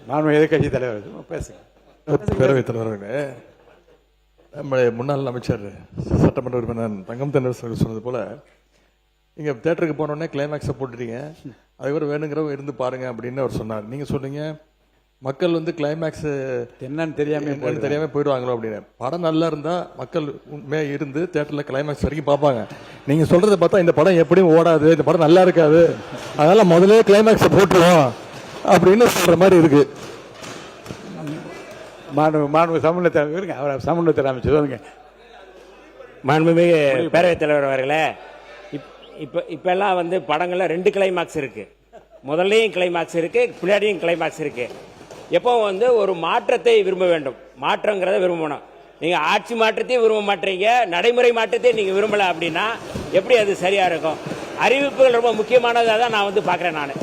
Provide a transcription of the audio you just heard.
நான் எதிர்கட்சி தலைவர் பேசுங்க. பேரவைத் தலைவர்களே, நம்முடைய முன்னாள் அமைச்சர் சட்டமன்ற உறுப்பினர் தங்கம் தென்னரசு சொன்னது போல, நீங்க தியேட்டருக்கு போனோடனே கிளைமேக்ஸை போட்டுட்டீங்க, அதுக்கப்புறம் வேணுங்கிறவங்க இருந்து பாருங்க அப்படின்னு அவர் சொன்னார். நீங்க சொன்னீங்க மக்கள் வந்து கிளைமேக்ஸ் என்னன்னு தெரியாம போயிடுவாங்களோ அப்படின்னு. படம் நல்லா இருந்தா மக்கள் உண்மையா இருந்து தியேட்டர்ல கிளைமேக்ஸ் வரைக்கும் பார்ப்பாங்க. நீங்க சொல்றதை பார்த்தா இந்த படம் எப்படியும் ஓடாது, இந்த படம் நல்லா இருக்காது, அதனால முதல்ல கிளைமேக்ஸை போட்டுருவோம் அப்படின்னு சொல்ற மாதிரி இருக்கு. மாண்பு சமூகத்தை அவர் சமூகத்தை அமைச்சு சொல்லுங்க. மாண்புமிகு பேரவைத் தலைவர் அவர்களே, இப்பெல்லாம் வந்து படங்கள்ல 2 கிளைமாக்ஸ் இருக்கு. முதல்லையும் கிளைமாக்ஸ் இருக்கு, பின்னாடியும் கிளைமாக்ஸ் இருக்கு. எப்போ வந்து ஒரு மாற்றத்தை விரும்ப வேண்டும், மாற்றங்கிறத விரும்பணும். நீங்க ஆட்சி மாற்றத்தையும் விரும்ப மாட்டீங்க, நடைமுறை மாற்றத்தையும் நீங்க விரும்பல அப்படின்னா எப்படி அது சரியா இருக்கும்? அறிவிப்புகள் ரொம்ப முக்கியமானதாக தான் நான் வந்து பார்க்குறேன். நான்